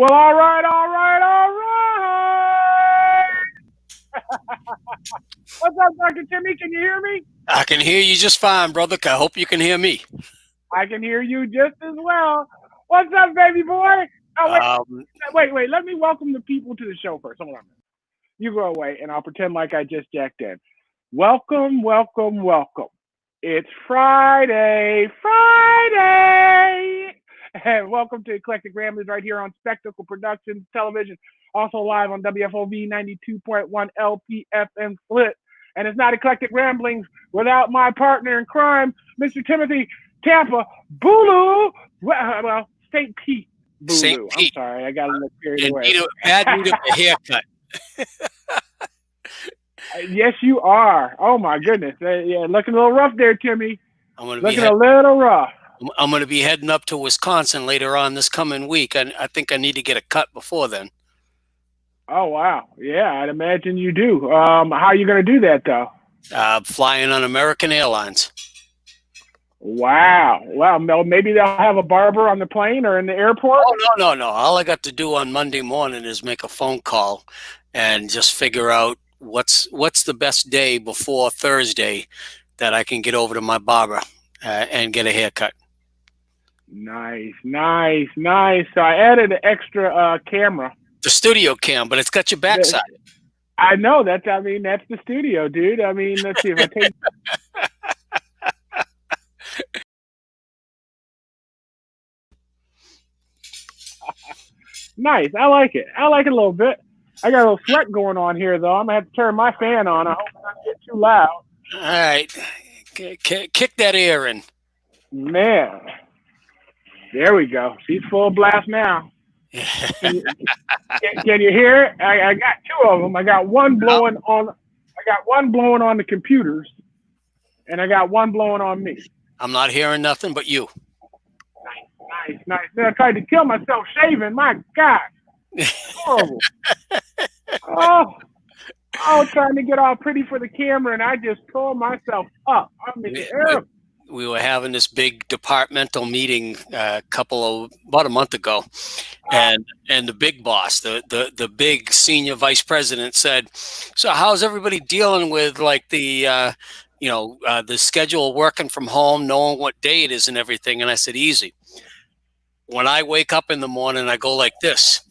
Well, all right, all right, all right. What's up, Dr. Timmy? Can you hear me? I can hear you just fine, brother. I hope you can hear me. I can hear you just as well. What's up, baby boy? Oh, wait, Um, wait. Let me welcome the people to the show first. Hold on. You go away, and I'll pretend like I just jacked in. Welcome, welcome, welcome. It's Friday, and welcome to Eclectic Ramblers right here on Spectacle Productions Television, also live on WFOV 92.1 LPFM Split. And it's not Eclectic Ramblings without my partner in crime, Mr. Timothy Tampa Bulu. Well, St. Pete St. Bulu. I'm Pete, sorry, I got a little carried in away. bad need of a haircut. Yes, you are. Oh my goodness. Yeah, looking a little rough there, Timmy. I'm gonna be Looking a little rough. I'm gonna be heading up to Wisconsin later on this coming week. I think I need to get a cut before then. Oh wow. Yeah, I'd imagine you do. How are you gonna do that though? Flying on American Airlines. Wow. Wow. Maybe they'll have a barber on the plane or in the airport. Oh no! All I got to do on Monday morning is make a phone call and just figure out what's the best day before Thursday that I can get over to my barber and get a haircut. Nice, nice, nice. So I added an extra camera. The studio cam, but it's got your backside. I know that's. I mean, that's the studio, dude. I mean, let's see if I take. Nice. I like it. I like it a little bit. I got a little sweat going on here, though. I'm gonna have to turn my fan on. I hope it doesn't get too loud. All right, kick that air in. Man, there we go. She's full blast now. Can you hear it? I got two of them. I got one blowing on. I got one blowing on the computers, and I got one blowing on me. I'm not hearing nothing but you. Nice. Then I tried to kill myself shaving. My God, horrible. Oh, trying to get all pretty for the camera, and I just tore myself up. I mean, we were having this big departmental meeting about a month ago, and the big boss, the big senior vice president said, "So how's everybody dealing with like the the schedule, working from home, knowing what day it is and everything?" And I said, "Easy. When I wake up in the morning, I go like this.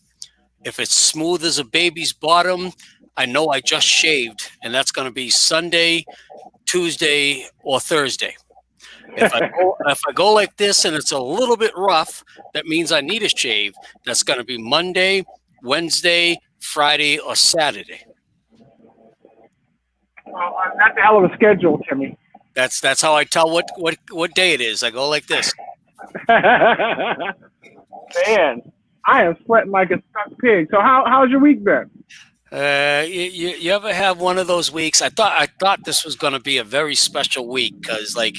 If it's smooth as a baby's bottom, I know I just shaved, and that's going to be Sunday, Tuesday, or Thursday. If I go like this and it's a little bit rough, that means I need a shave. That's going to be Monday, Wednesday, Friday, or Saturday." Well, that's a hell of a schedule, Timmy. That's how I tell what day it is. I go like this. Man, I am sweating like a stuck pig. So how's your week been? You ever have one of those weeks? I thought this was going to be a very special week because, like,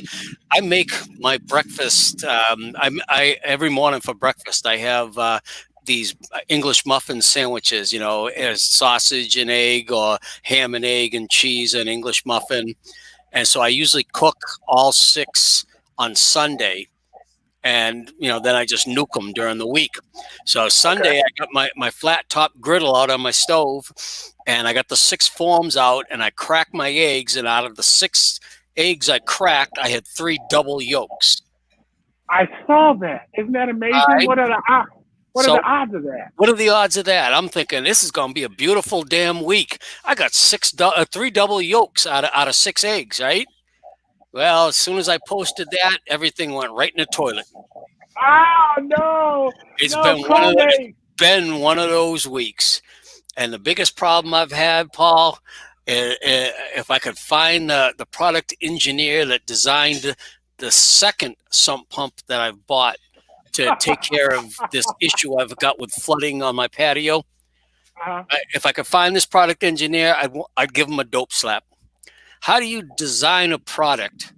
I make my breakfast. I every morning for breakfast I have these English muffin sandwiches. As sausage and egg, or ham and egg and cheese and English muffin. And so I usually cook all 6 on Sunday. And, then I just nuke them during the week. So Sunday, I got my flat top griddle out on my stove, and I got the 6 forms out, and I cracked my eggs. And out of the 6 eggs I cracked, I had 3 double yolks. I saw that. Isn't that amazing? What are the odds of that? What are the odds of that? I'm thinking this is going to be a beautiful damn week. I got 3 double yolks out of 6 eggs, right? Well, as soon as I posted that, everything went right in the toilet. Oh no! It's been one of those weeks, and the biggest problem I've had, Paul, if I could find the product engineer that designed the second sump pump that I've bought to take care of this issue I've got with flooding on my patio. If I could find this product engineer, I'd give him a dope slap. How do you design a product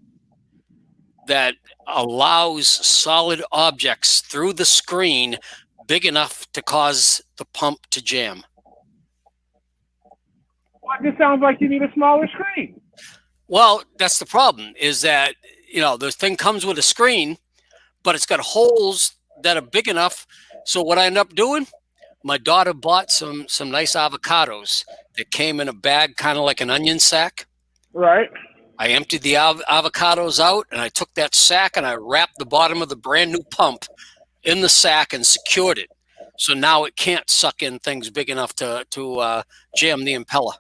that allows solid objects through the screen big enough to cause the pump to jam? Well, this sounds like you need a smaller screen. Well, that's the problem, is that, the thing comes with a screen, but it's got holes that are big enough. So what I end up doing, My daughter bought some nice avocados that came in a bag, kind of like an onion sack. Right. I emptied the avocados out, and I took that sack and I wrapped the bottom of the brand new pump in the sack and secured it. So now it can't suck in things big enough to jam the impeller.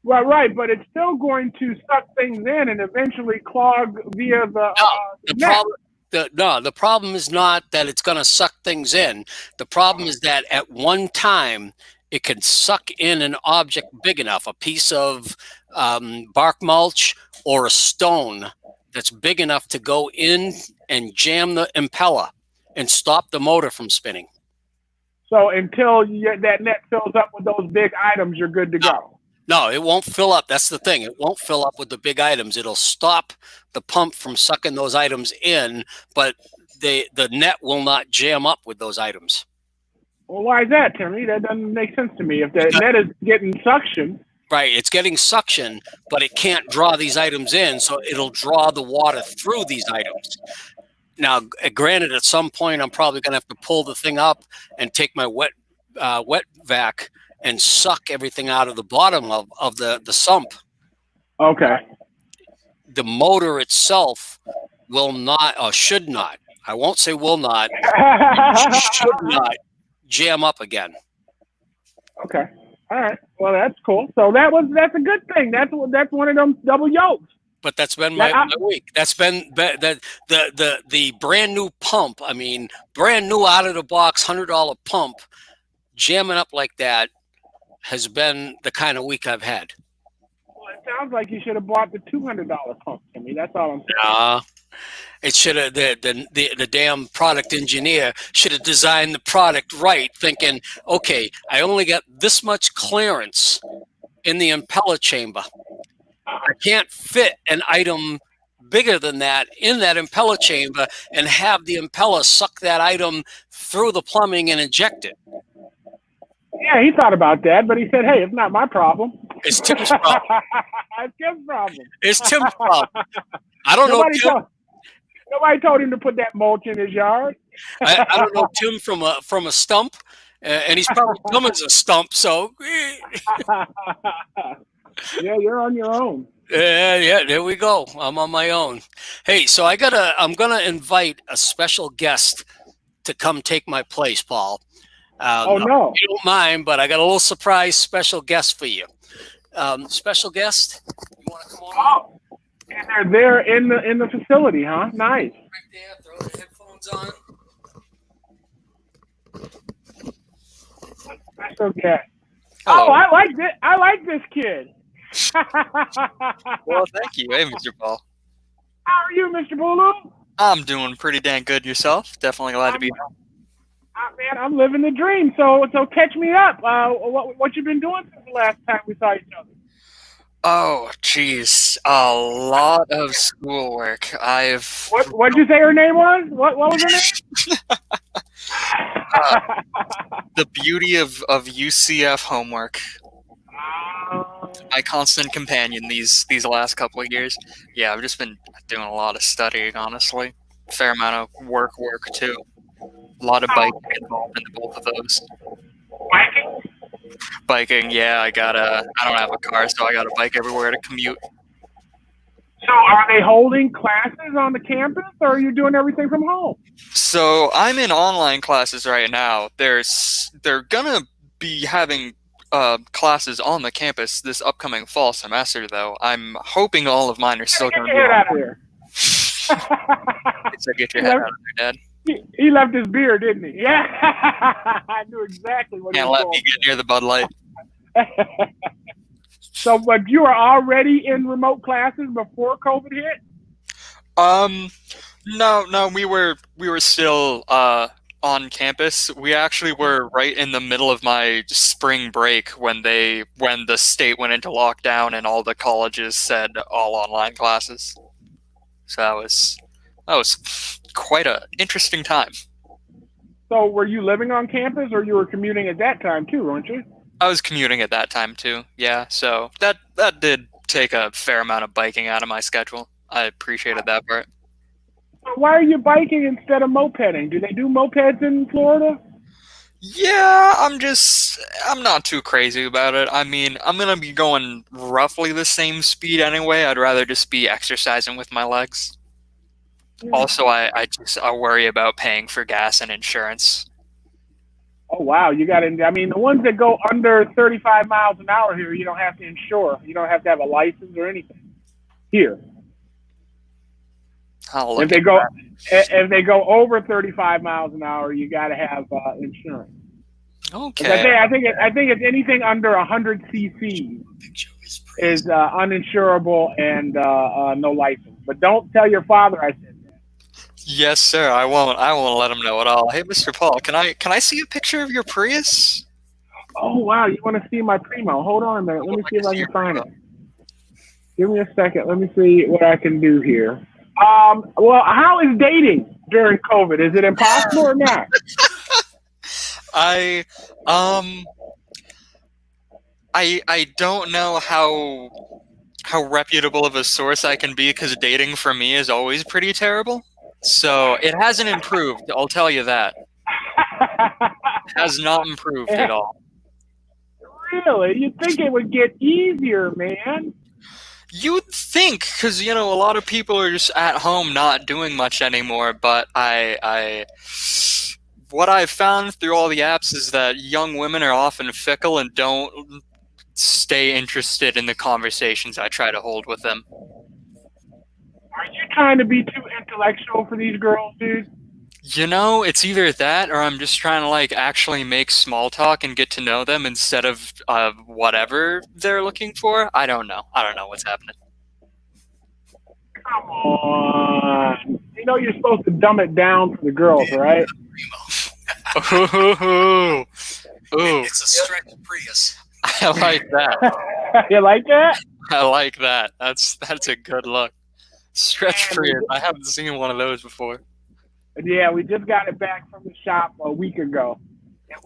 Well, right, but it's still going to suck things in and eventually clog via the No, the net. problem. The problem is not that it's going to suck things in. The problem is that at one time it can suck in an object big enough, a piece of bark mulch or a stone that's big enough to go in and jam the impeller and stop the motor from spinning. So until that net fills up with those big items, you're good to go. No, it won't fill up. That's the thing. It won't fill up with the big items. It'll stop the pump from sucking those items in, but the net will not jam up with those items. Well, why is that, Timmy? That doesn't make sense to me. If the net is getting suction. Right, it's getting suction, but it can't draw these items in, so it'll draw the water through these items. Now, granted, at some point, I'm probably going to have to pull the thing up and take my wet vac and suck everything out of the bottom of the sump. Okay. The motor itself will not, or should not, I won't say will not, should not jam up again. Okay. All right. Well, that's cool. So that's a good thing. That's one of them double yokes. But that's been my week. That's been the brand new pump. I mean, brand new out of the box $100 pump, jamming up like that has been the kind of week I've had. Well, it sounds like you should have bought the $200 pump to me. That's all I'm saying. It should have the damn product engineer should have designed the product right, thinking, okay, I only got this much clearance in the impeller chamber. I can't fit an item bigger than that in that impeller chamber and have the impeller suck that item through the plumbing and inject it. Yeah, he thought about that, but he said, hey, it's not my problem. It's Tim's problem. It's Tim's problem. It's Tim's problem. I don't know Tim. Nobody told him to put that mulch in his yard. I don't know Tim from a stump, and he's probably dumb as a stump, so... Yeah, you're on your own. Yeah, there we go. I'm on my own. Hey, so I'm gonna invite a special guest to come take my place, Paul. Oh no! You don't mind, but I got a little surprise special guest for you. Special guest, you want to come on? Oh, and they're there in the facility, huh? Nice. Right there. Throw the headphones on. Special guest. Oh, I like this kid. Well, thank you. Hey, Mr. Paul. How are you, Mr. Bulu? I'm doing pretty dang good. Yourself? Definitely glad to be here. Man, I'm living the dream. So catch me up. What you been doing since the last time we saw each other? Oh, geez, a lot of schoolwork. What'd you say her name was? What was her name? The beauty of UCF homework. My constant companion these last couple of years. Yeah, I've just been doing a lot of studying, honestly. Fair amount of work too. A lot of biking involved in both of those. Biking? Biking, yeah. I don't have a car, so I got a bike everywhere to commute. So are they holding classes on the campus, or are you doing everything from home? So I'm in online classes right now. They're gonna be having classes on the campus this upcoming fall semester, though. I'm hoping all of mine are still going to be. Get out of here! So get your head out of there, Dad. He left his beer, didn't he? Yeah, I knew exactly what he was doing. Can't let me get near the Bud Light. So, but you were already in remote classes before COVID hit? No, we were still on campus. We actually were right in the middle of my spring break when the state went into lockdown and all the colleges said all online classes. So that was quite an interesting time. So were you living on campus, or you were commuting at that time too, weren't you? I was commuting at that time too. Yeah, so that did take a fair amount of biking out of my schedule. I appreciated that part. Why are you biking instead of mopeding? Do they do mopeds in Florida? Yeah, I'm not too crazy about it. I mean, I'm gonna be going roughly the same speed anyway. I'd rather just be exercising with my legs. Also, I worry about paying for gas and insurance. Oh wow, you got to. I mean, the ones that go under 35 miles an hour here, you don't have to insure. You don't have to have a license or anything here. I'll look If they at go that. if they go over 35 miles an hour, you got to have insurance. 'Cause Okay. I think it's anything under 100 cc is uninsurable and no license. But don't tell your father I said that. Yes, sir. I won't let him know at all. Hey, Mr. Paul, can I see a picture of your Prius? Oh wow, you want to see my Primo? Hold on a minute. Let me see if I can find it. Give me a second. Let me see what I can do here. Well, how is dating during COVID? Is it impossible or not? I I don't know how reputable of a source I can be because dating for me is always pretty terrible. So it hasn't improved. I'll tell you that. It has not improved at all. Really? You'd think it would get easier, man. You'd think, because a lot of people are just at home not doing much anymore. But what I've found through all the apps is that young women are often fickle and don't stay interested in the conversations I try to hold with them. Are you trying to be too intellectual for these girls, dude? It's either that or I'm just trying to actually make small talk and get to know them instead of whatever they're looking for. I don't know. I don't know what's happening. Come on. You know you're supposed to dumb it down for the girls, right? Ooh. Ooh. It's a stretch Prius. I like that. You like that? I like that. That's a good look. Stretch Prius. I haven't seen one of those before. Yeah, we just got it back from the shop a week ago.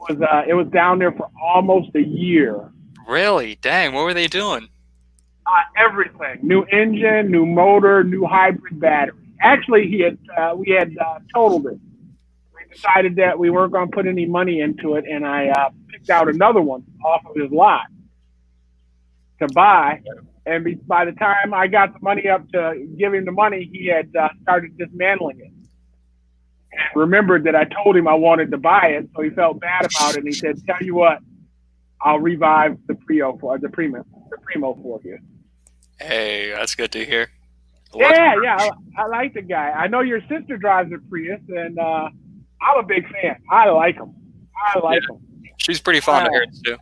It was down there for almost a year. Really? Dang, what were they doing? Everything: new engine, new motor, new hybrid battery. Actually, we had totaled it. We decided that we weren't going to put any money into it, and I picked out another one off of his lot to buy. And by the time I got the money up to give him the money, he had started dismantling it. And remembered that I told him I wanted to buy it, so he felt bad about it. And he said, "Tell you what, I'll revive the Primo for you." Hey, that's good to hear. Yeah, I like the guy. I know your sister drives a Prius, and I'm a big fan. I like him. She's pretty fond of hers too.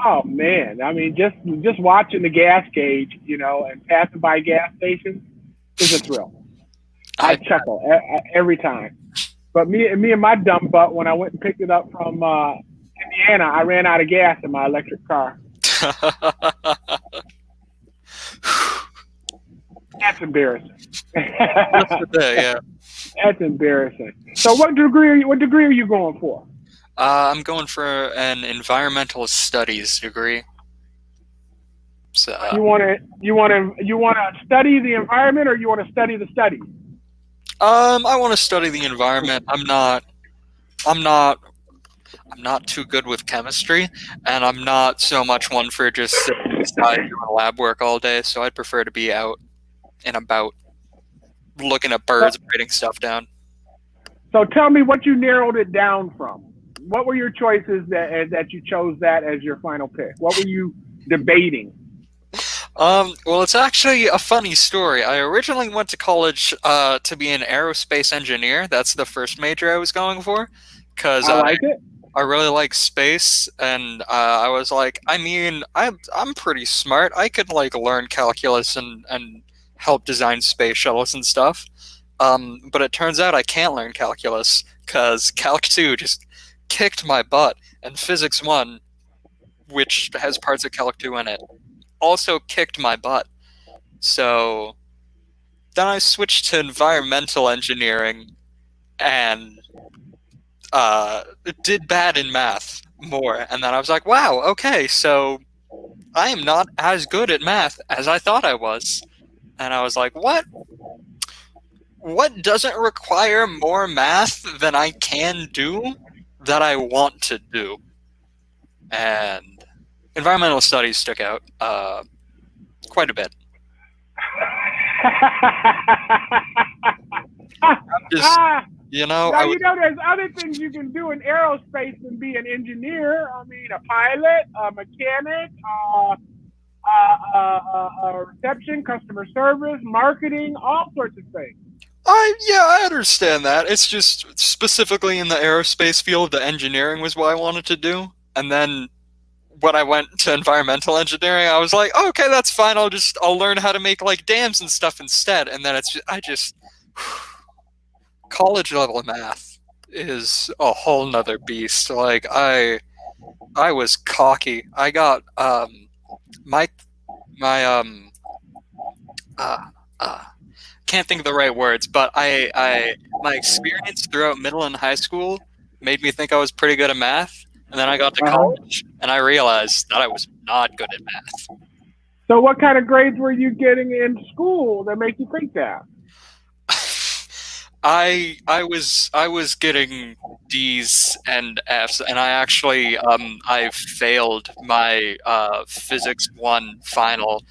Oh man, I mean, just watching the gas gauge, and passing by gas stations is a thrill. I chuckle every time. But me and my dumb butt, when I went and picked it up from Indiana, I ran out of gas in my electric car. That's embarrassing. Yeah. That's embarrassing. So what degree are you going for? I'm going for an environmental studies degree. So you want to study the environment, or you want to study the studies? I want to study the environment. I'm not too good with chemistry, and I'm not so much one for just sitting inside doing lab work all day. So I'd prefer to be out and about, looking at birds, writing stuff down. So tell me what you narrowed it down from. What were your choices that you chose that as your final pick? What were you debating? Well, it's actually a funny story. I originally went to college to be an aerospace engineer. That's the first major I was going for, because I really like space, and I was like, I mean, I'm pretty smart. I could learn calculus and help design space shuttles and stuff. But it turns out I can't learn calculus because Calc 2 just kicked my butt, and Physics 1, which has parts of Calc 2 in it, also kicked my butt. So then I switched to environmental engineering and did bad in math more. And then I was like, wow, okay, so I am not as good at math as I thought I was. And I was like, what doesn't require more math than I can do that I want to do, and environmental studies stuck out quite a bit. Just, you know, now I you was, know there's other things you can do in aerospace than be an engineer. I mean, a pilot, a mechanic, reception, customer service, marketing, all sorts of things. I understand that. It's just specifically in the aerospace field, the engineering was what I wanted to do, and then when I went to environmental engineering, I was like, oh, okay, that's fine. I'll learn how to make like dams and stuff instead. And then college level math is a whole nother beast. Like I was cocky. I got my my uh, uh can't think of the right words, but I my experience throughout middle and high school made me think I was pretty good at math. And then I got to college and I realized that I was not good at math. So what kind of grades were you getting in school that make you think that? I was getting D's and F's, and I actually I failed my physics 1 final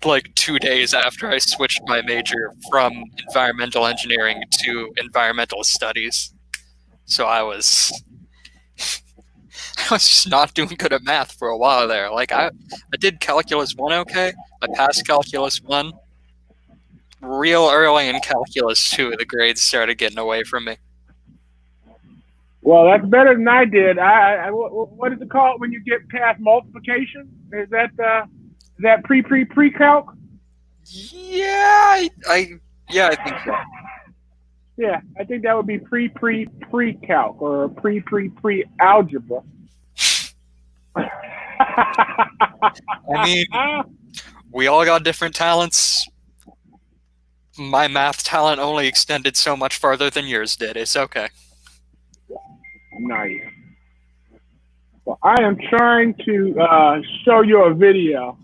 like 2 days after I switched my major from environmental engineering to environmental studies. So I was I was just not doing good at math for a while there. Like I did calculus 1 okay. I passed calculus 1. Real early in calculus 2, the grades started getting away from me. Well, that's better than I did. What is it called when you get past multiplication? Is that pre-calc? Yeah, I think so. Yeah, I think that would be pre-calc or pre-algebra. I mean, we all got different talents. My math talent only extended so much farther than yours did. It's okay. Nice. Well, I am trying to show you a video.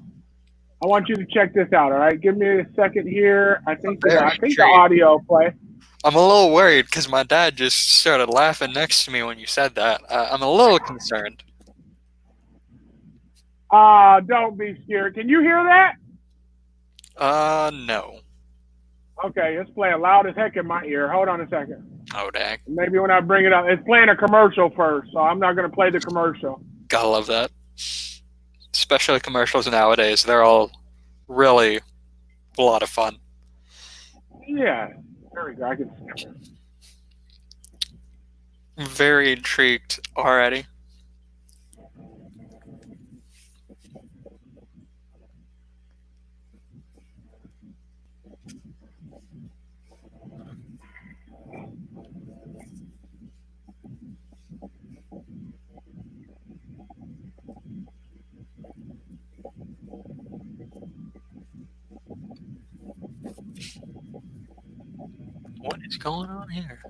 I want you to check this out. All right, give me a second here. I think the audio play. I'm a little worried because my dad just started laughing next to me when you said that. I'm a little concerned. Don't be scared. Can you hear that? No. Okay, it's playing loud as heck in my ear. Hold on a second. Oh, dang. Maybe when I bring it up, it's playing a commercial first, so I'm not going to play the commercial. Gotta love that. Especially commercials nowadays. They're all really a lot of fun. Yeah, there we go. I can see it. I'm very intrigued already. What is going on here?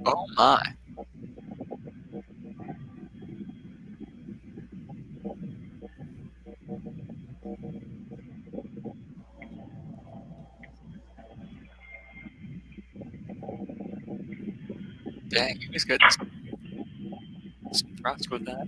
Oh my. Dang, you guys got some props with that.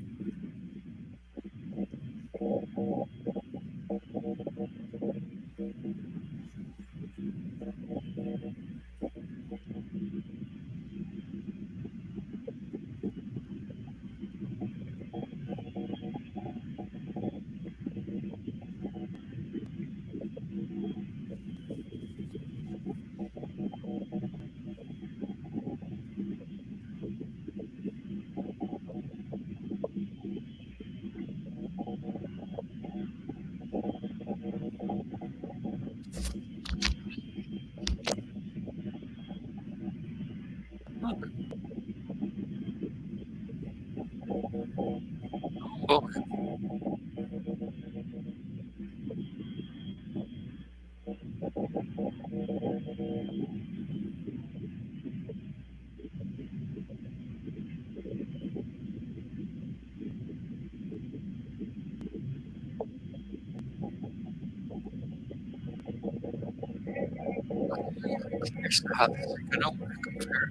How this is gonna work.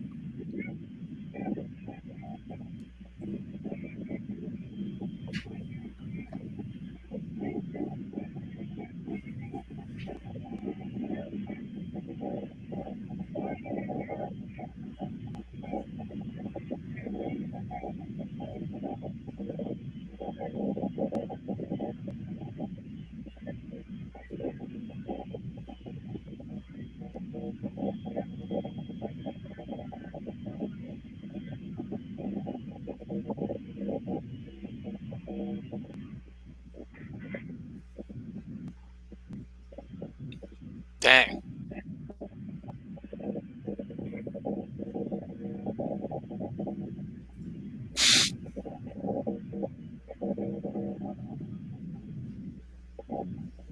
Dang.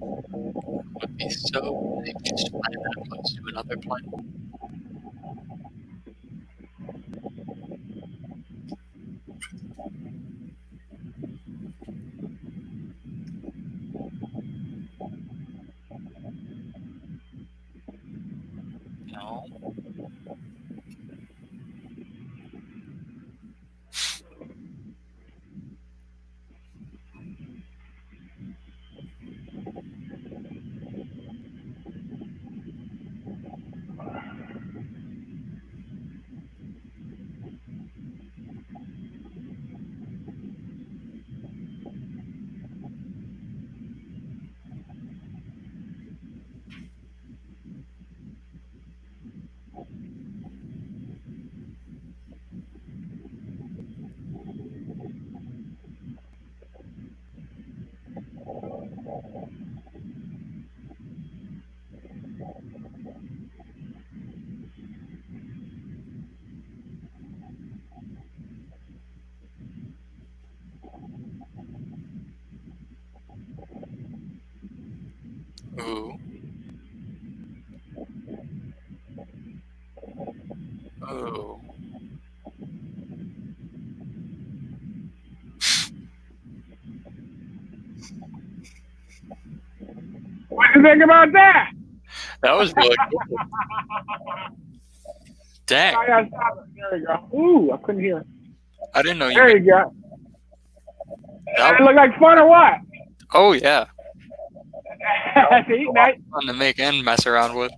Would be so nice to just fly that close to another planet. No. Ooh. Oh. What do you think about that? That was really cool. Dang. I gotta stop it. There you go. Ooh, I couldn't hear. I didn't know you. There you go. That It look like fun or what? Oh yeah. See, now, Fun to make and mess around with.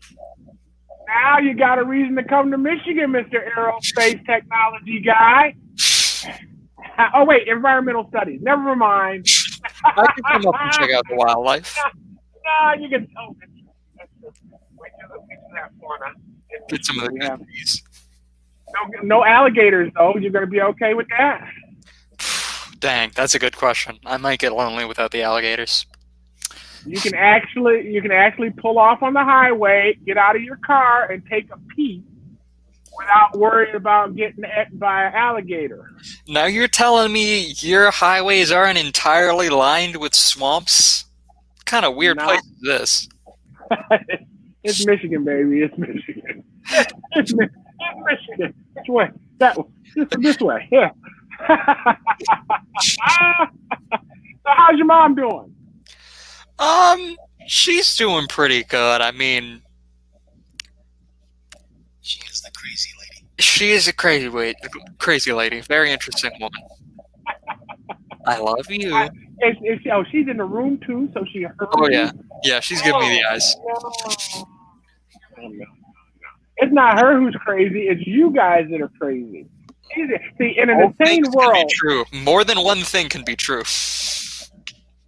now you got a reason to come to Michigan, Mr. Aerospace Technology Guy. Oh wait, environmental studies. Never mind. I can come up and check out the wildlife. No, you can. Oh, wait till that Florida. Get some of the good trees. No alligators though. You're gonna be okay with that? Dang, that's a good question. I might get lonely without the alligators. You can actually pull off on the highway, get out of your car, and take a pee without worrying about getting eaten by an alligator. Now you're telling me your highways aren't entirely lined with swamps? What kind of weird No. place is this? It's Michigan, baby. It's Michigan. It's Michigan. Which way? That way. This way. Yeah. So how's your mom doing? She's doing pretty good. I mean, She is the crazy lady. she is a crazy lady. Very interesting woman. I love you. She's in the room too, so she heard. Oh yeah, yeah. She's giving me the eyes. No. It's not her who's crazy. It's you guys that are crazy. See, in an insane Can world, be true. More than one thing can be true.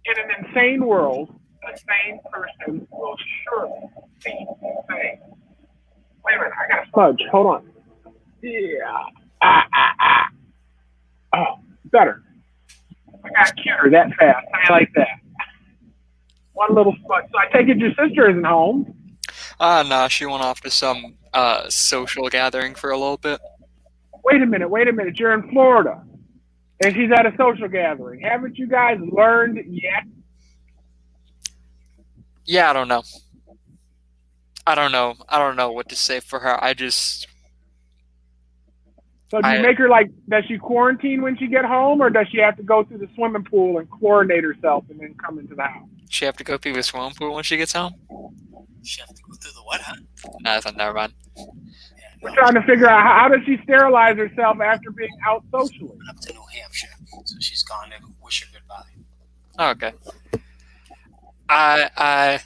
in an insane world, a sane person will surely be sane. Wait a minute, I got a smudge. Hold on. Yeah. Oh, better. I got cuter that fast. I like that. One little smudge. So I take it your sister isn't home. Nah, she went off to some social gathering for a little bit. Wait a minute. You're in Florida. And she's at a social gathering. Haven't you guys learned yet? Yeah, I don't know. I don't know what to say for her. So do you make her does she quarantine when she get home, or does she have to go through the swimming pool and chlorinate herself and then come into the house? She have to go through the swimming pool when she gets home? She have to go through the what, huh? Nothing. Never mind. Yeah, We're trying to figure out how does she sterilize herself after being out socially. went up to New Hampshire, so she's gone to wish her goodbye. Okay. I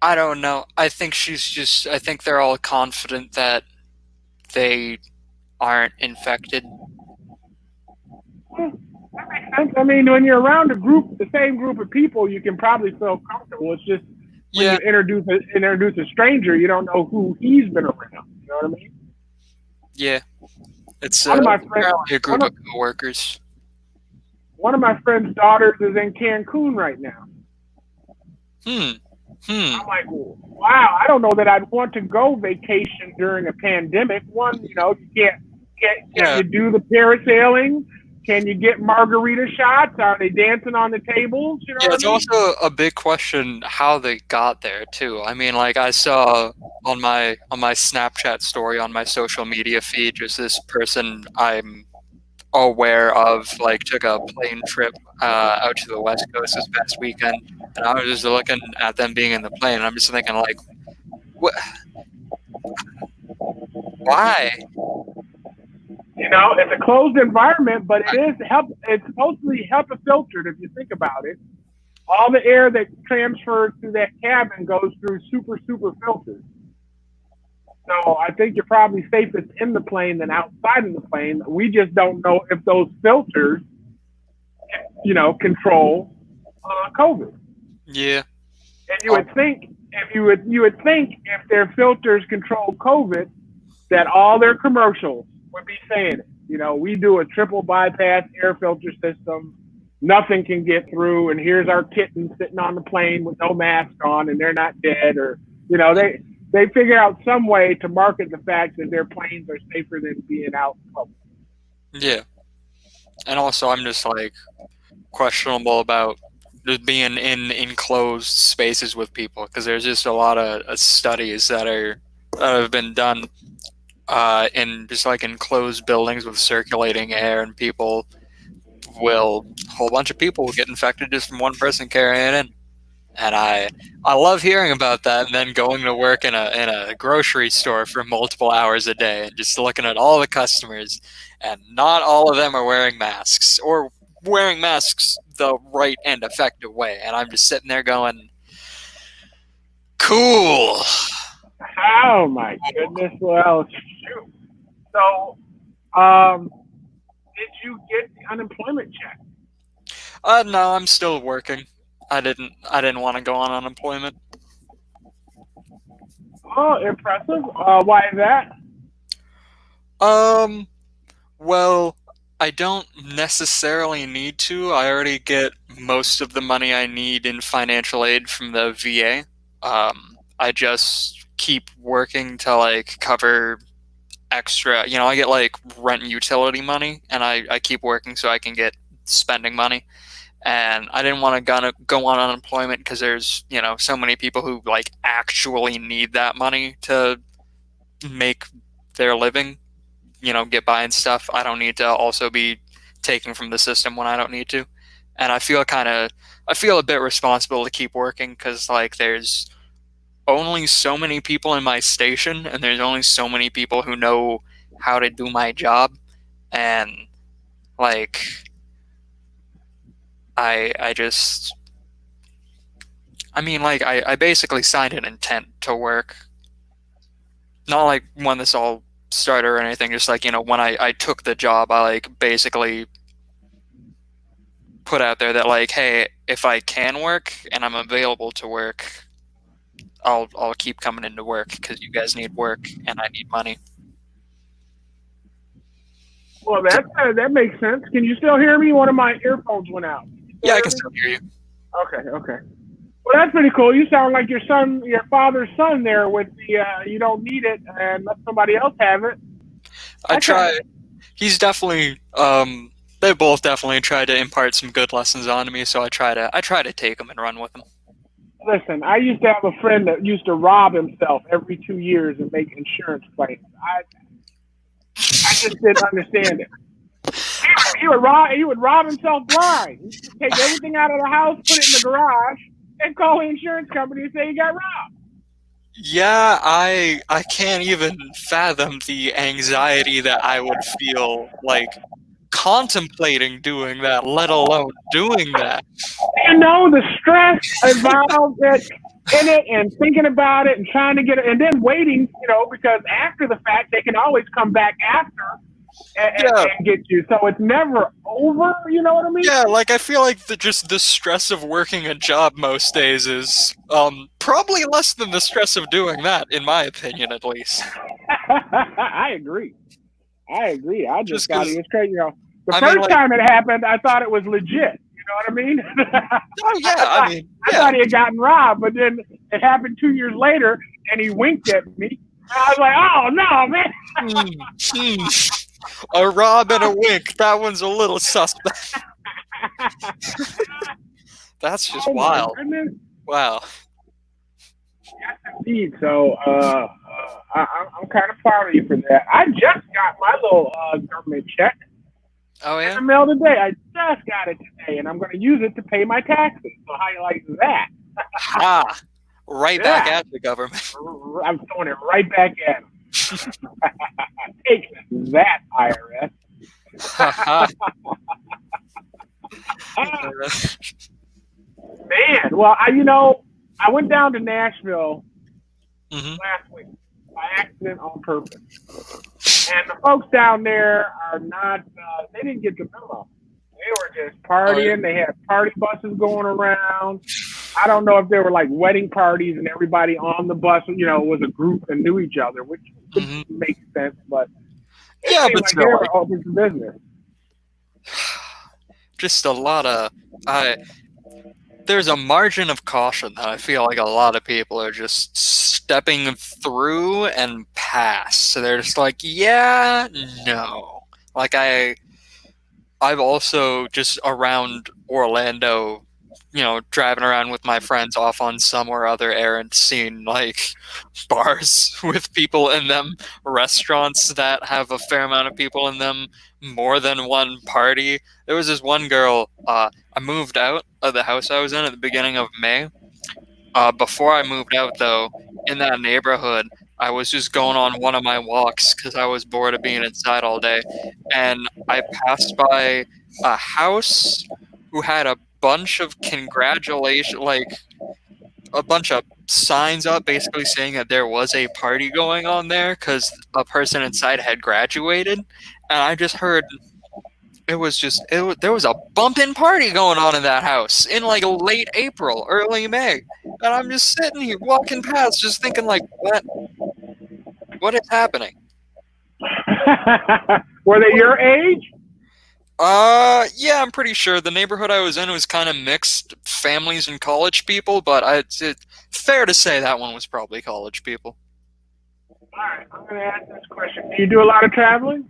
don't know. I think I think they're all confident that they aren't infected. That makes sense. I mean, when you're around the same group of people, you can probably feel comfortable. It's just when Yeah. you introduce a stranger, you don't know who he's been around. You know what I mean? Yeah. It's One of my friends- apparently a group of coworkers. One of my friend's daughters is in Cancun right now. I'm like, wow, I don't know that I'd want to go vacation during a pandemic. One, you can't you do the parasailing? Can you get margarita shots? Are they dancing on the tables? You know Yeah, what it's I mean? also a big question how they got there too. I mean, like I saw on my Snapchat story on my social media feed, just this person I'm aware of like took a plane trip out to the West Coast this past weekend, and I was just looking at them being in the plane, and I'm just thinking like, what? Why? It's a closed environment, but it's supposed to be HEPA filtered if you think about it. All the air that transfers through that cabin goes through super filters. So I think you're probably safest in the plane than outside of the plane. We just don't know if those filters, control COVID. Yeah. And you would think if their filters control COVID, that all their commercials would be saying it. We do a triple bypass air filter system. Nothing can get through, and here's our kitten sitting on the plane with no mask on, and they're not dead, or they figure out some way to market the fact that their planes are safer than being out in public. Yeah. And also, I'm just like questionable about just being in enclosed spaces with people, because there's just a lot of studies that have been done in just like enclosed buildings with circulating air, and a whole bunch of people will get infected just from one person carrying it in. And I love hearing about that, and then going to work in a grocery store for multiple hours a day and just looking at all the customers, and not all of them are wearing masks or wearing masks the right and effective way. And I'm just sitting there going, cool. Oh my goodness! Well, shoot. So, did you get the unemployment check? No, I'm still working. I didn't want to go on unemployment. Oh, impressive. Why is that? Well, I don't necessarily need to. I already get most of the money I need in financial aid from the VA. I just keep working to like cover extra. I get like rent and utility money, and I keep working so I can get spending money. And I didn't want to go on unemployment because there's so many people who like actually need that money to make their living, get by and stuff. I don't need to also be taking from the system when I don't need to. And I feel a bit responsible to keep working, because like there's only so many people in my station, and there's only so many people who know how to do my job. And like I basically signed an intent to work. Not like when this all started or anything, just like, when I took the job, I like basically put out there that like, hey, if I can work and I'm available to work, I'll keep coming into work because you guys need work and I need money. Well, that makes sense. Can you still hear me? One of my earphones went out. Yeah, I can still hear you. Okay. Well, that's pretty cool. You sound like your father's son there with the you don't need it and let somebody else have it. I try. He's definitely they both definitely tried to impart some good lessons onto me, so I try to take them and run with them. Listen, I used to have a friend that used to rob himself every 2 years and make insurance claims. I just didn't understand it. He would rob himself blind. He'd just take everything out of the house, put it in the garage, and call the insurance company and say he got robbed. Yeah, I can't even fathom the anxiety that I would feel like contemplating doing that, let alone doing that. You know, the stress involved in it and thinking about it and trying to get it and then waiting, because after the fact, they can always come back after Yeah, and get you. So it's never over, you know what I mean? yeah, like I feel like just the stress of working a job most days is probably less than the stress of doing that, in my opinion, at least. I agree. I just Just thought it because, was crazy. The I mean, first like, time it happened, I thought it was legit. You know what I mean? oh yeah, I mean, I yeah. thought he had gotten robbed, but then it happened 2 years later, and he winked at me. I was like, "Oh no, man!" A rob and a wink. That one's a little suspect. That's just Oh my wild. goodness! Wow. Yes, indeed. So I'm kind of proud of you for that. I just got my little government check Oh in yeah. the mail today. I just got it today, and I'm going to use it to pay my taxes. So how you like that? Ha! Right back Yeah, at the government. I'm throwing it right back at him. Take that, IRS. Ha Man, well, I went down to Nashville hmm last week by accident on purpose. And the folks down there are not, they didn't get the memo. They were just Oh yeah. partying. They had party buses going around. I don't know if they were like wedding parties and everybody on the bus, was a group and knew each other, which hmm makes sense, but it Yeah, seemed but like still, they like, were open for business. just a lot of. I There's a margin of caution that I feel like a lot of people are just stepping through and past. So they're just like, yeah, no. Like I've also just around Orlando, driving around with my friends off on some or other errand, seen like bars with people in them, restaurants that have a fair amount of people in them, more than one party. There was this one girl, I moved out of the house I was in at the beginning of May. Before I moved out, though, in that neighborhood, I was just going on one of my walks because I was bored of being inside all day. And I passed by a house who had a bunch of like a bunch of signs up basically saying that there was a party going on there because a person inside had graduated. And I just heard there was a bumping party going on in that house in like late April, early May. And I'm just sitting here walking past just thinking like what is happening? Were they your age? Yeah, I'm pretty sure the neighborhood I was in was kind of mixed families and college people, but it's fair to say that one was probably college people. All right, I'm going to ask this question. Do you do a lot of traveling?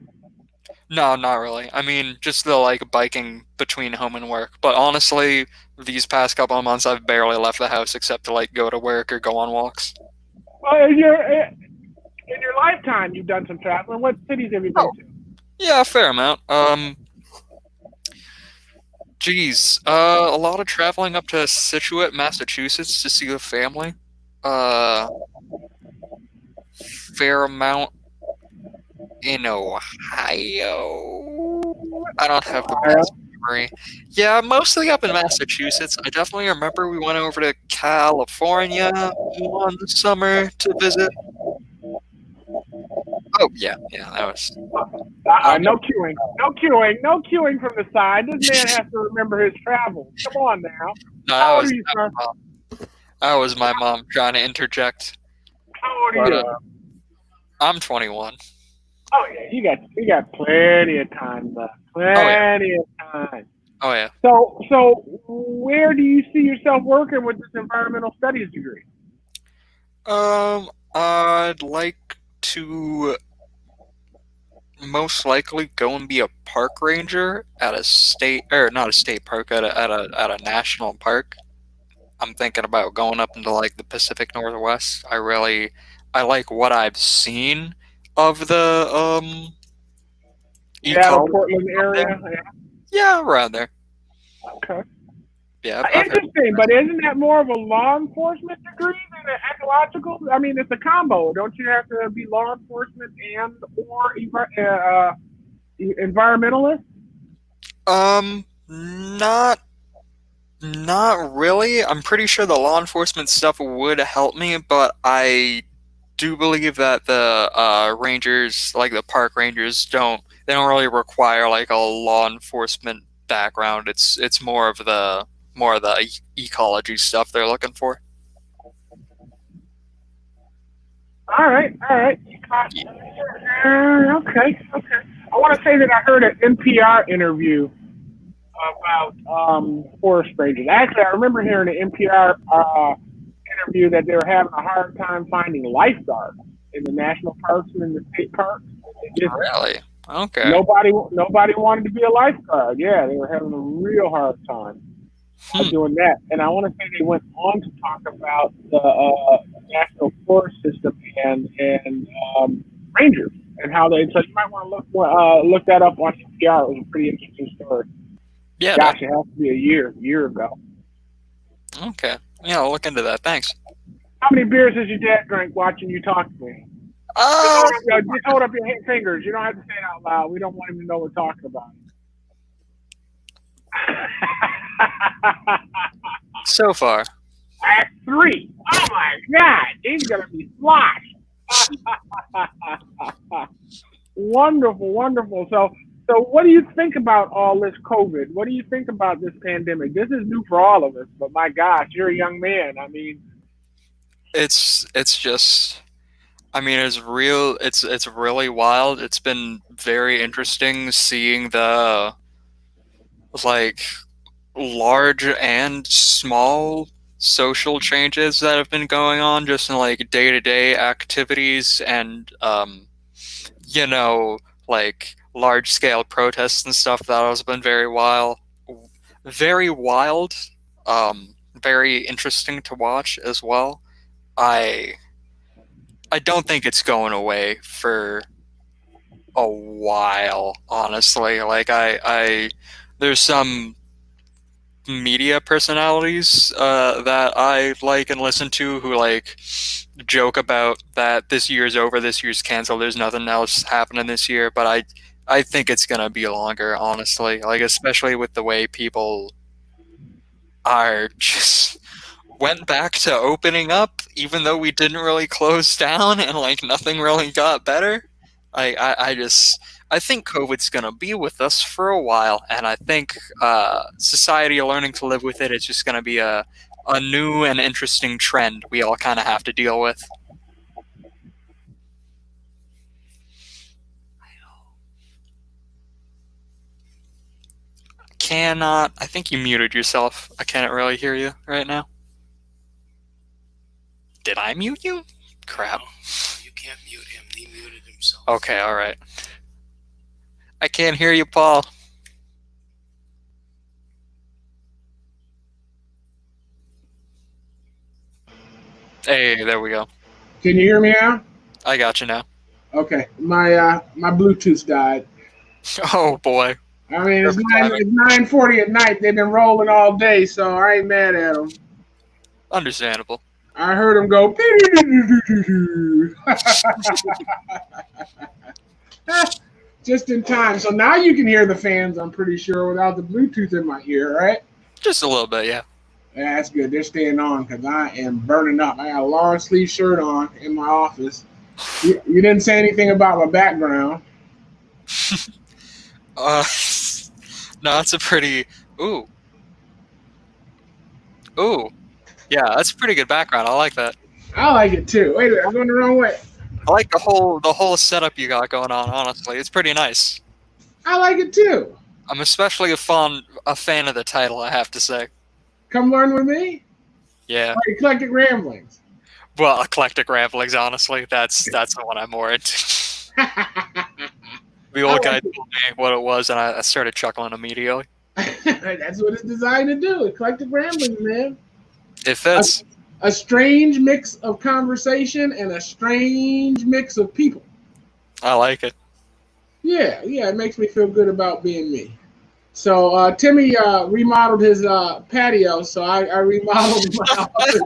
No, not really. I mean, just the like biking between home and work. But honestly, these past couple of months, I've barely left the house except to like go to work or go on walks. Well, in your lifetime, you've done some traveling. What cities have you been Oh, to? yeah, a fair amount. A lot of traveling up to Scituate, Massachusetts to see the family. Uh, Fair amount in Ohio. I don't have the best memory. Yeah, mostly up in Massachusetts. I definitely remember we went over to California one summer to visit. Oh yeah, that was. No queuing from the side. This man has to remember his travels. Come on now. No, How old are you, sir? that was my mom trying to interject. How old are you? I'm 21. Oh yeah, you got plenty of time left. Plenty of time. Oh yeah. So where do you see yourself working with this environmental studies degree? I'd like to most likely go and be a park ranger at a state, or not a state park, at a national park. I'm thinking about going up into like the Pacific Northwest. I like what I've seen of the Seattle, ecology Portland up area. there. Yeah, around there. Okay. Yeah, I've heard Interesting, but isn't that more of a law enforcement degree the ecological? I mean, it's a combo. Don't you have to be law enforcement and or environmentalist? Not really. I'm pretty sure the law enforcement stuff would help me, but I do believe that the rangers, like the park rangers, they don't really require like a law enforcement background. It's more of the ecology stuff they're looking for. All right. Okay. I want to say that I heard an NPR interview about forest rangers. Actually, I remember hearing an NPR interview that they were having a hard time finding lifeguards in the national parks and in the state parks. Really? Okay. Nobody wanted to be a lifeguard. Yeah, they were having a real hard time doing that. And I want to say they went on to talk about the national forest system and rangers and how they. So you might want to look that up on NPR. It was a pretty interesting story. Yeah. Gosh, it has to be a year ago. Okay. Yeah, I'll look into that. Thanks. How many beers does your dad drink watching you talk to me? Just hold up your fingers. You don't have to say it out loud. We don't want him to know we're talking about it. So far. At 3. Oh my God, he's gonna be sloshed. Wonderful. So what do you think about all this COVID? What do you think about this pandemic? This is new for all of us, but my gosh, you're a young man. I mean, it's just. I mean, it's really wild. It's been very interesting seeing the like large and small social changes that have been going on just in like day-to-day activities and like large-scale protests and stuff. That has been very wild, very interesting to watch as well. I don't think it's going away for a while, honestly. Like there's some media personalities that I like and listen to who like joke about that this year's over, this year's canceled, there's nothing else happening this year. But I think it's gonna be longer, honestly. Like especially with the way people are just went back to opening up, even though we didn't really close down and like nothing really got better. I think COVID's gonna be with us for a while, and I think society learning to live with it is just gonna be a new and interesting trend we all kind of have to deal with. I think you muted yourself. I can't really hear you right now. Did I mute you? Crap. No, you can't mute him. He muted himself. Okay, all right. I can't hear you, Paul. Hey, there we go. Can you hear me now? I got you now. Okay, my Bluetooth died. Oh boy. I mean, it's 9:40 at night. They've been rolling all day, so I ain't mad at them. Understandable. I heard them go. Just in time. So now you can hear the fans, I'm pretty sure, without the Bluetooth in my ear, right? Just a little bit, yeah. Yeah, that's good. They're staying on because I am burning up. I got a long sleeve shirt on in my office. You didn't say anything about my background. No, that's a pretty... Ooh. Yeah, that's a pretty good background. I like that. I like it too. Wait a minute, I'm going the wrong way. I like the whole setup you got going on, honestly. It's pretty nice. I like it too. I'm especially a fan of the title, I have to say. Come learn with me? Yeah. Like Eclectic Ramblings. Well, Eclectic Ramblings, honestly. That's the one I'm more into. The old guy told me what it was, and I started chuckling immediately. That's what it's designed to do. Eclectic Ramblings, man. It fits. A strange mix of conversation and a strange mix of people. I like it. Yeah, it makes me feel good about being me. So Timmy remodeled his patio, so I remodeled my office.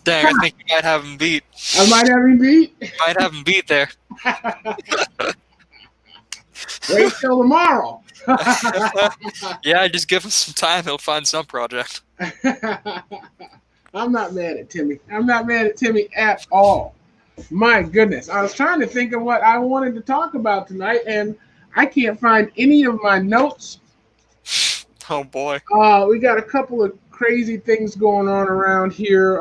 Dang, I think you might have him beat. I might have him beat. Might have him beat there. Wait till tomorrow. Yeah, just give him some time. He'll find some project. I'm not mad at Timmy. I'm not mad at Timmy at all. My goodness. I was trying to think of what I wanted to talk about tonight, and I can't find any of my notes. Oh boy. We got a couple of crazy things going on around here,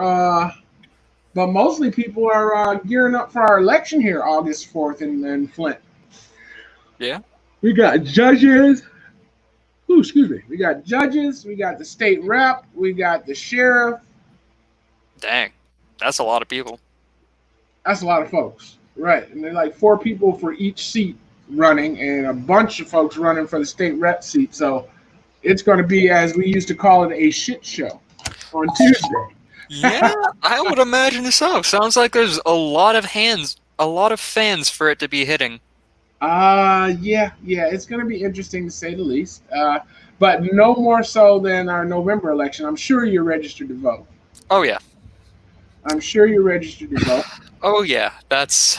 but mostly people are gearing up for our election here, August 4th in Flint. Yeah. We got judges. Ooh, excuse me. We got judges. We got the state rep. We got the sheriff. Dang, that's a lot of people. That's a lot of folks, right? And there's like 4 people for each seat running, and a bunch of folks running for the state rep seat. So it's going to be, as we used to call it, a shit show on Tuesday. Yeah, I would imagine so. Sounds like there's a lot of fans for it to be hitting. Yeah, it's going to be interesting to say the least. But no more so than our November election. I'm sure you're registered to vote. Oh yeah. I'm sure you're registered to vote. Oh yeah. That's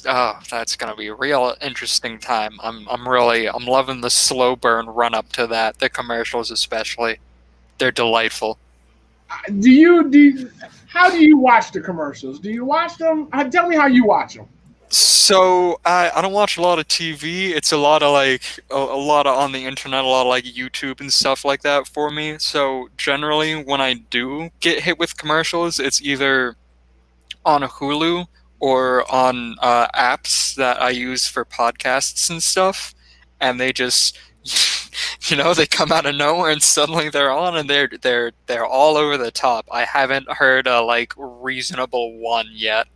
gonna be a real interesting time. I'm loving the slow burn run up to that. The commercials especially. They're delightful. How do you watch the commercials? Do you watch them? Tell me how you watch them. So I don't watch a lot of TV. It's a lot of a lot of on the internet, a lot of like YouTube and stuff like that for me. So generally, when I do get hit with commercials, it's either on Hulu or on apps that I use for podcasts and stuff, and they just they come out of nowhere and suddenly they're on and they're all over the top. I haven't heard a reasonable one yet.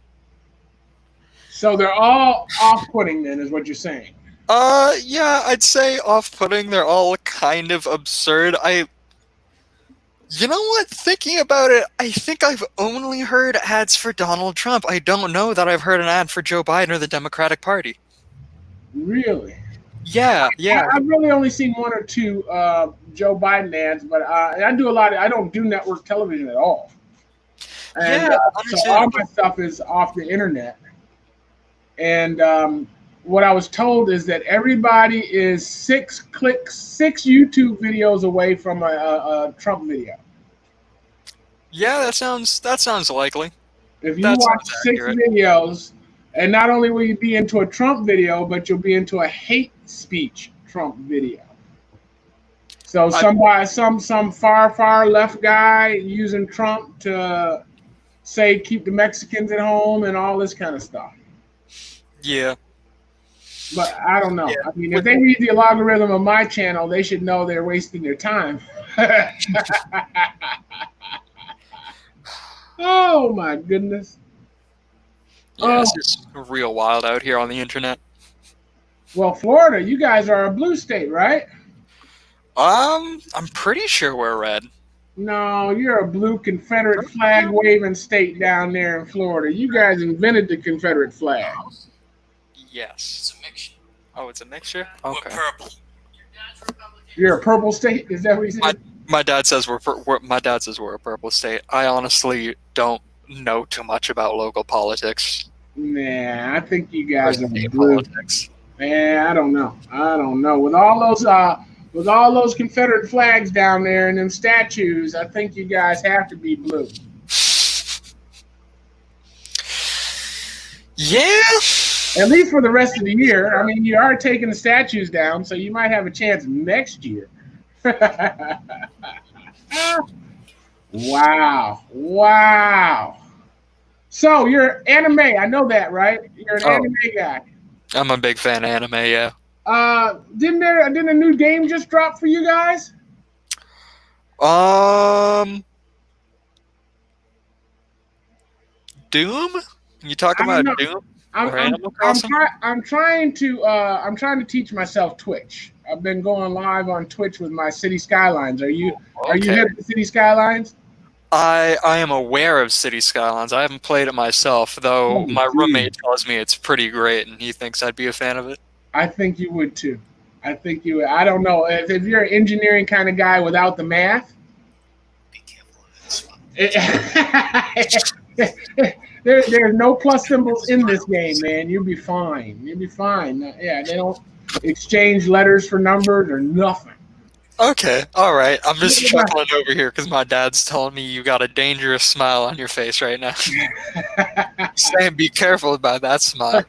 So they're all off-putting then, is what you're saying? Yeah, I'd say off-putting. They're all kind of absurd. You know what? Thinking about it, I think I've only heard ads for Donald Trump. I don't know that I've heard an ad for Joe Biden or the Democratic Party. Really? Yeah. I've really only seen 1 or 2 Joe Biden ads, but I do I don't do network television at all. And so all my stuff is off the internet. And what I was told is that everybody is 6 YouTube videos away from a Trump video. Yeah, that sounds likely. If you watch 6 videos, and not only will you be into a Trump video, but you'll be into a hate speech Trump video. So some far left guy using Trump to say keep the Mexicans at home and all this kind of stuff. Yeah. But I don't know. Yeah. I mean, if they read the algorithm of my channel, they should know they're wasting their time. Oh, my goodness. Yeah, it's just real wild out here on the internet. Well, Florida, you guys are a blue state, right? I'm pretty sure we're red. No, you're a blue Confederate flag waving state down there in Florida. You guys invented the Confederate flag. Yes. It's a mixture. Oh, it's a mixture? Okay. We're purple. You're a purple state? Is that what you said? My dad says we're a purple state. I honestly don't know too much about local politics. Nah, I think you guys are blue. Politics. Man, I don't know. With all those Confederate flags down there and them statues, I think you guys have to be blue. Yeah. At least for the rest of the year. I mean, you are taking the statues down, so you might have a chance next year. Wow. So you're anime. I know that, right? You're an anime guy. I'm a big fan of anime, yeah. Didn't a new game just drop for you guys? Doom? You talking about Doom? I'm trying to teach myself Twitch. I've been going live on Twitch with my City Skylines. Are you hip to City Skylines? I am aware of City Skylines. I haven't played it myself, though my roommate tells me it's pretty great and he thinks I'd be a fan of it. I think you would too. I think you would. I don't know. If you're an engineering kind of guy without the math, There's no plus symbols in this game, man. You'll be fine. You'll be fine. Yeah, they don't exchange letters for numbers or nothing. Okay, all right. I'm just chuckling over here because my dad's telling me you got a dangerous smile on your face right now. Saying be careful about that smile.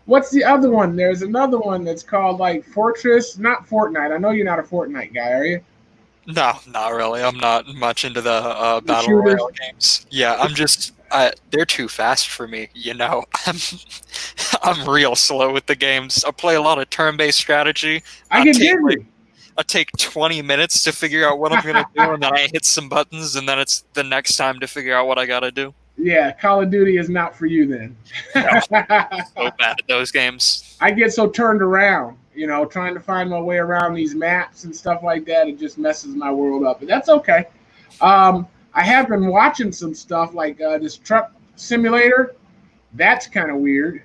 What's the other one? There's another one that's called like Fortress, not Fortnite. I know you're not a Fortnite guy, are you? No, not really. I'm not much into the battle royale games. Yeah, I'm just they're too fast for me. You know, I'm real slow with the games. I play a lot of turn-based strategy. I can dig it. I take 20 minutes to figure out what I'm going to do, and then I hit some buttons, and then it's the next time to figure out what I got to do. Yeah, Call of Duty is not for you then. No, so bad at those games. I get so turned around, you know, trying to find my way around these maps and stuff like that. It just messes my world up, but that's okay. I have been watching some stuff like this truck simulator. That's kind of weird.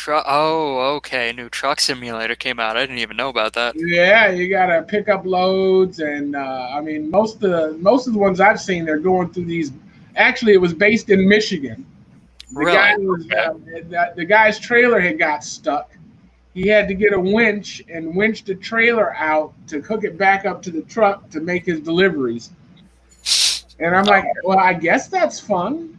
Oh, okay. New truck simulator came out. I didn't even know about that. Yeah, you gotta pick up loads, and I mean, most of the ones I've seen, they're going through these. Actually, it was based in Michigan. The guy's trailer had got stuck. He had to get a winch and winch the trailer out to hook it back up to the truck to make his deliveries. And I'm like, well, I guess that's fun.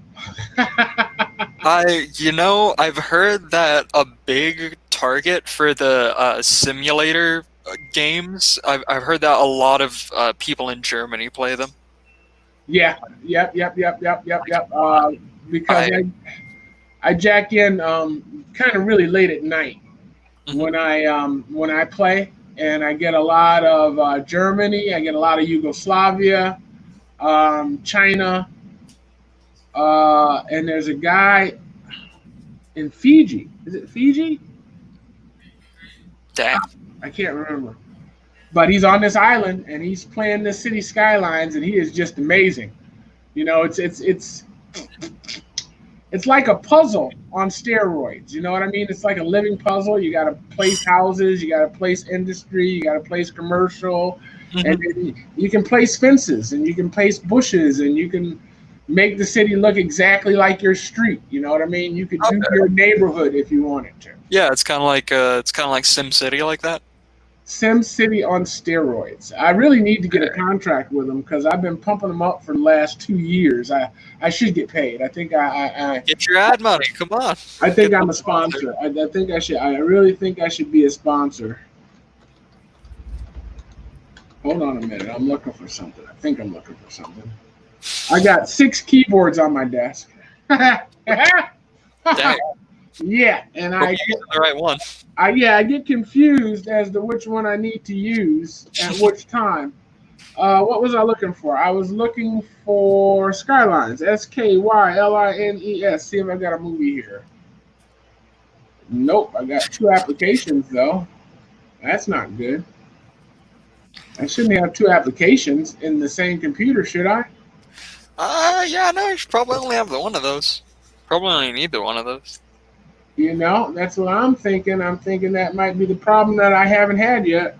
I've heard that a big target for the simulator games. I've heard that a lot of people in Germany play them. Yeah. Yep. Because I jack in kind of really late at night when I play, and I get a lot of Germany. I get a lot of Yugoslavia, China. And there's a guy in Fiji. Is it Fiji? Damn. I can't remember. But he's on this island and he's playing the city skylines, and he is just amazing. You know, it's like a puzzle on steroids. You know what I mean? It's like a living puzzle. You got to place houses, you got to place industry, you got to place commercial, and then you can place fences, and you can place bushes, and you can make the city look exactly like your street. You know what I mean? You could do your neighborhood if you wanted to. Yeah, it's kind of like SimCity, like that. SimCity on steroids. I really need to get a contract with them because I've been pumping them up for the last 2 years. I should get paid. I think I get your ad money. Come on. I think I'm a sponsor. I think I should. I really think I should be a sponsor. Hold on a minute. I'm looking for something. I think I'm looking for something. I got 6 keyboards on my desk. Dang. Yeah, and I get the right one. I get confused as to which one I need to use at which time. What was I looking for? I was looking for Skylines. Skylines. See if I got a movie here. Nope, I got 2 applications though. That's not good. I shouldn't have 2 applications in the same computer, should I? Yeah, no, you should probably only have one of those. Probably only need the one of those. You know, that's what I'm thinking. I'm thinking that might be the problem that I haven't had yet.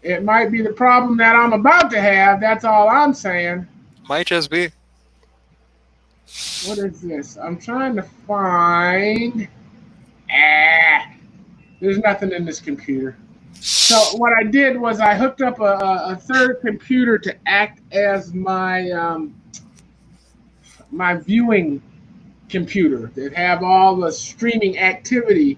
It might be the problem that I'm about to have. That's all I'm saying. Might just be. What is this? I'm trying to find... There's nothing in this computer. So what I did was I hooked up a third computer to act as my my viewing computer that have all the streaming activity.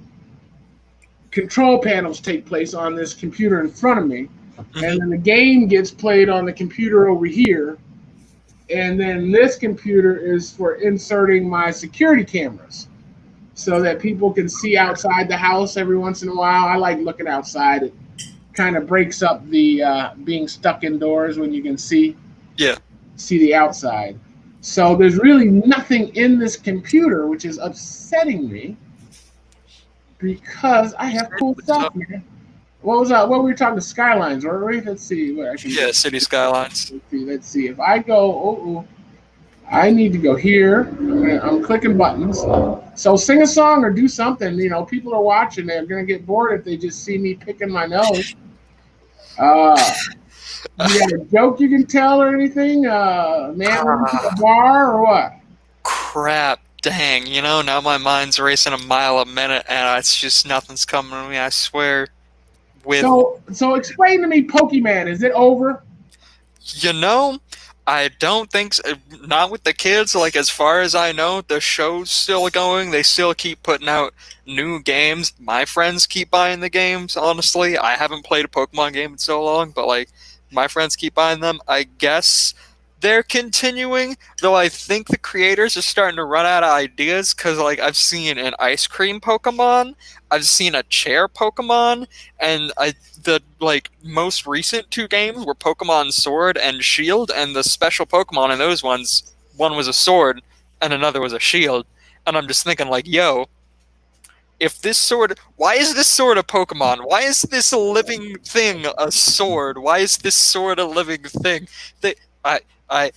Control panels take place on this computer in front of me, and then the game gets played on the computer over here, and then this computer is for inserting my security cameras so that people can see outside the house every once in a while. I like looking outside. It kind of breaks up the being stuck indoors when you can see the outside. So there's really nothing in this computer, which is upsetting me because I have cool stuff, man. What was that? What were we talking? Skylines, right? Let's see. City Skylines. Let's see. If I go, I need to go here. I'm clicking buttons. So sing a song or do something. You know, people are watching. They're gonna get bored if they just see me picking my nose. You got a joke you can tell or anything? Man, went to the bar or what? Crap. Dang, now my mind's racing a mile a minute and it's just nothing's coming to me, I swear. So explain to me, Pokemon. Is it over? You know, I don't think so. Not with the kids. Like, as far as I know, the show's still going. They still keep putting out new games. My friends keep buying the games, honestly. I haven't played a Pokemon game in so long, but, like, my friends keep buying them. I guess they're continuing, though I think the creators are starting to run out of ideas, because, like, I've seen an ice cream Pokemon, I've seen a chair Pokemon, and the like most recent two games were Pokemon Sword and Shield, and the special Pokemon in those ones, one was a sword and another was a shield. And I'm just thinking, like, yo, if this sword, why is this sword a Pokemon? Why is this a living thing a sword? Why is this sword a living thing? They, I, I,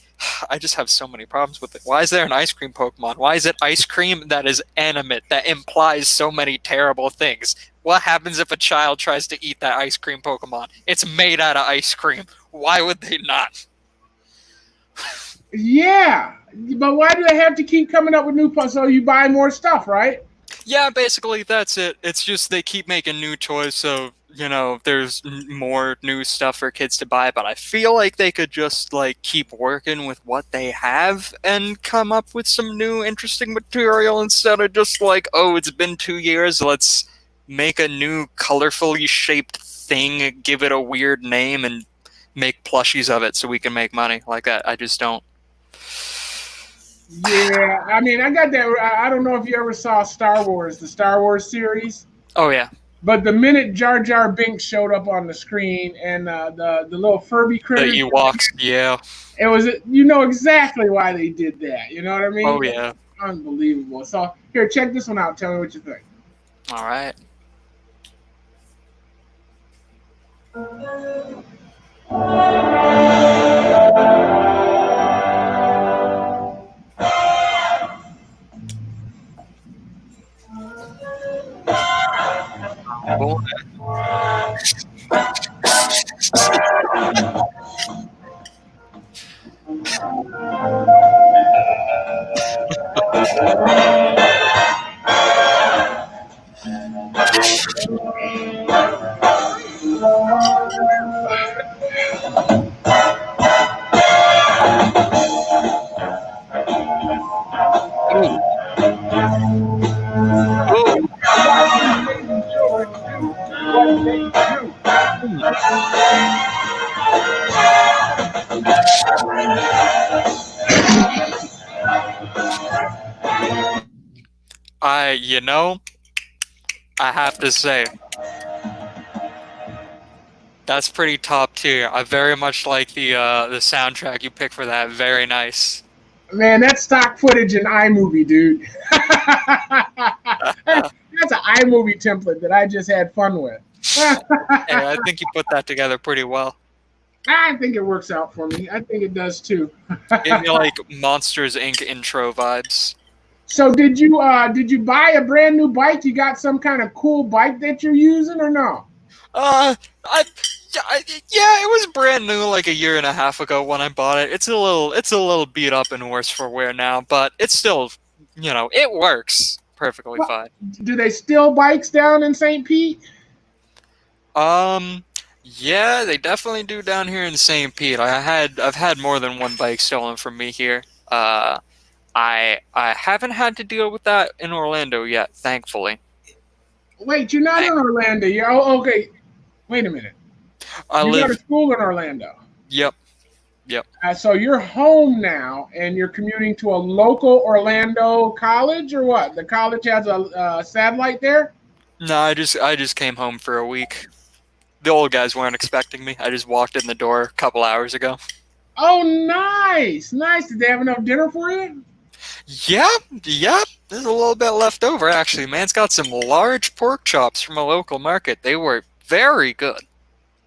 I just have so many problems with it. Why is there an ice cream Pokemon? Why is it ice cream that is animate, that implies so many terrible things? What happens if a child tries to eat that ice cream Pokemon? It's made out of ice cream. Why would they not? Yeah, but why do they have to keep coming up with new puzzles? So you buy more stuff, right? Yeah, basically that's it. It's just they keep making new toys, so there's more new stuff for kids to buy. But I feel like they could just like keep working with what they have and come up with some new interesting material instead of just like, oh, it's been 2 years, let's make a new colorfully shaped thing, give it a weird name, and make plushies of it so we can make money like that. I just don't. Yeah, I mean, I got that. I don't know if you ever saw Star Wars, the Star Wars series. Oh yeah. But the minute Jar Jar Binks showed up on the screen and the little Furby critter, The Ewoks, yeah. it was, you know exactly why they did that. You know what I mean? Oh yeah. Unbelievable. So here, check this one out. Tell me what you think. All right. Boy. Ooh. Ooh. I have to say, that's pretty top tier. I very much like the soundtrack you picked for that. Very nice. Man, that's stock footage in iMovie, dude. That's an iMovie template that I just had fun with. Hey, I think you put that together pretty well. I think it works out for me. I think it does too. Gave me like Monsters Inc. intro vibes. So did you buy a brand new bike? You got some kind of cool bike that you're using or no? I yeah, it was brand new like a year and a half ago when I bought it. It's a little beat up and worse for wear now, but it's still, it works perfectly fine. Do they steal bikes down in St. Pete? Yeah, they definitely do down here in St. Pete. I've had more than one bike stolen from me here. I haven't had to deal with that in Orlando yet, thankfully. Wait, you're not in Orlando. You're okay. Wait a minute. You go to school in Orlando. Yep. So you're home now, and you're commuting to a local Orlando college, or what? The college has a satellite there. No, I just came home for a week. The old guys weren't expecting me. I just walked in the door a couple hours ago. Oh, nice. Did they have enough dinner for you? Yep. There's a little bit left over, actually. Man's got some large pork chops from a local market. They were very good.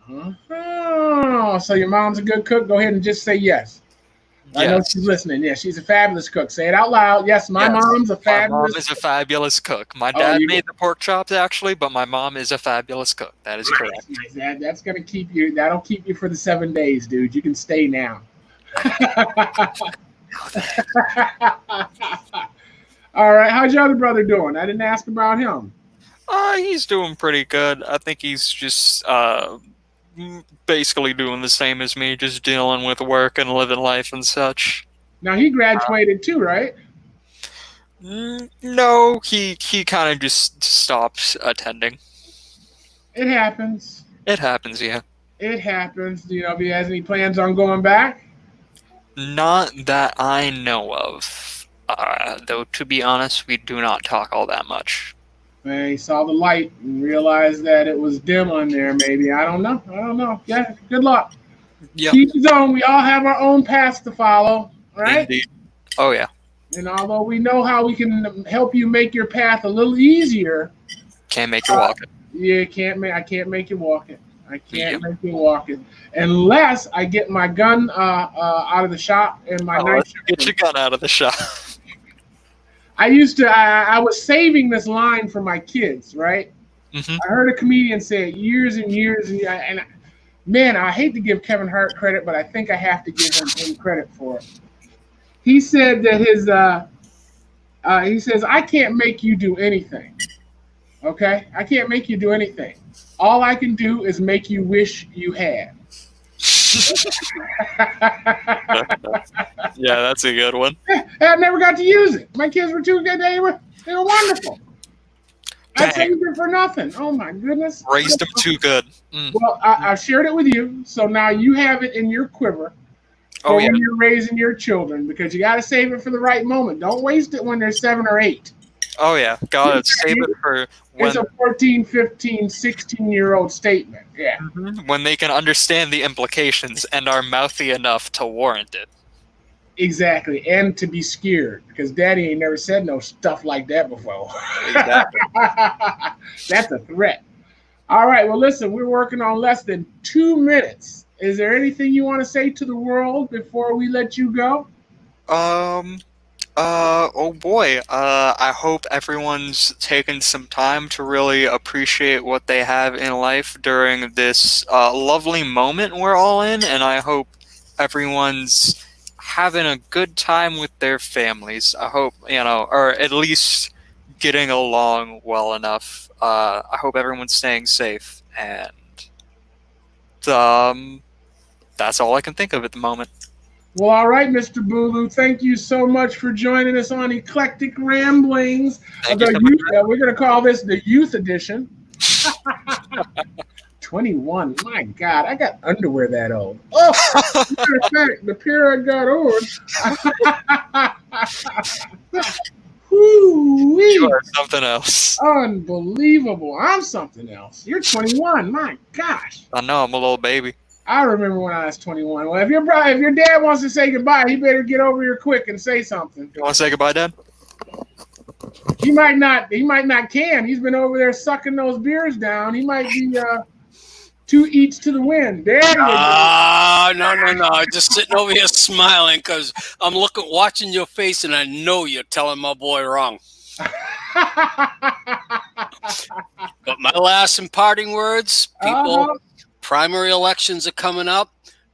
Oh, so your mom's a good cook? Go ahead and just say yes. I know she's listening. Yeah, she's a fabulous cook. Say it out loud. Yes, my mom's a fabulous. My mom is a fabulous cook. My dad made the pork chops actually, but my mom is a fabulous cook. That is correct. That's gonna keep you. That'll keep you for the 7 days, dude. You can stay now. All right. How's your other brother doing? I didn't ask about him. He's doing pretty good. I think he's just basically doing the same as me, just dealing with work and living life and such. Now he graduated too, right? No, he kind of just stopped attending. It happens. It happens, yeah. It happens. Do you know if he has any plans on going back? Not that I know of. Though, to be honest, we do not talk all that much. Man, he saw the light and realized that it was dim on there, maybe. I don't know. Yeah, good luck. Yep. Keep his own. We all have our own paths to follow, right? Indeed. Oh, yeah. And although we know how we can help you make your path a little easier, can't make you walk it. Yeah, I can't make you walk it. I can't make you walk it unless I get my gun out of the shop and my knife. Get your gun out of the shop. I was saving this line for my kids, right? Mm-hmm. I heard a comedian say it years and years, and man, I hate to give Kevin Hart credit, but I think I have to give him credit for it. He said that he says, I can't make you do anything. Okay? I can't make you do anything. All I can do is make you wish you had. Yeah, that's a good one. I never got to use it. My kids were too good. They were wonderful. I saved it for nothing. Oh my goodness. Raised them too good. Well, I shared it with you, so now you have it in your quiver for when you're raising your children, because you got to save it for the right moment. Don't waste it when they're 7 or 8. Oh yeah, gotta save it for when it's a 14, 15, 16-year-old statement. Yeah. Mm-hmm. When they can understand the implications and are mouthy enough to warrant it. Exactly, and to be scared, because Daddy ain't never said no stuff like that before. Exactly. That's a threat. All right, well, listen, we're working on less than 2 minutes. Is there anything you want to say to the world before we let you go? Oh boy. I hope everyone's taken some time to really appreciate what they have in life during this lovely moment we're all in, and I hope everyone's having a good time with their families. I hope, or at least getting along well enough. I hope everyone's staying safe, and that's all I can think of at the moment. Well, all right, Mr. Bulu, thank you so much for joining us on Eclectic Ramblings. We're going to call this the Youth Edition. 21. My God, I got underwear that old. Oh, matter of fact, the pair I got on. You are something else. Unbelievable. I'm something else. You're 21. My gosh. I know. I'm a little baby. I remember when I was 21. Well, if your dad wants to say goodbye, he better get over here quick and say something. You want to say goodbye, Dad? He might not can. He's been over there sucking those beers down. He might be 2 eats to the wind. There you go. No. I'm just sitting over here smiling because I'm watching your face, and I know you're telling my boy wrong. But my last and parting words, people. Primary elections are coming up.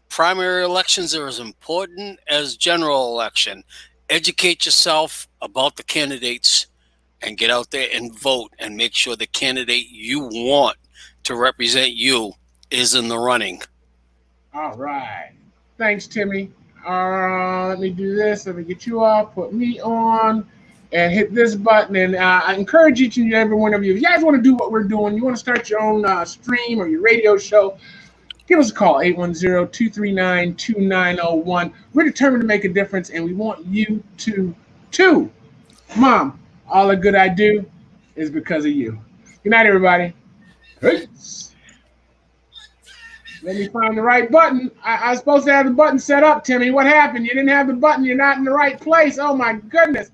Primary elections are as important as general election. Educate yourself about the candidates and get out there and vote and make sure the candidate you want to represent you is in the running. All right. Thanks, Timmy. Let me do this. Let me get you off, put me on, and hit this button. And I encourage each and every one of you, if you guys want to do what we're doing, you want to start your own stream or your radio show, give us a call, 810-239-2901. We're determined to make a difference, and we want you to, too. Mom, all the good I do is because of you. Good night, everybody. Peace. Let me find the right button. I was supposed to have the button set up, Timmy. What happened? You didn't have the button. You're not in the right place. Oh, my goodness.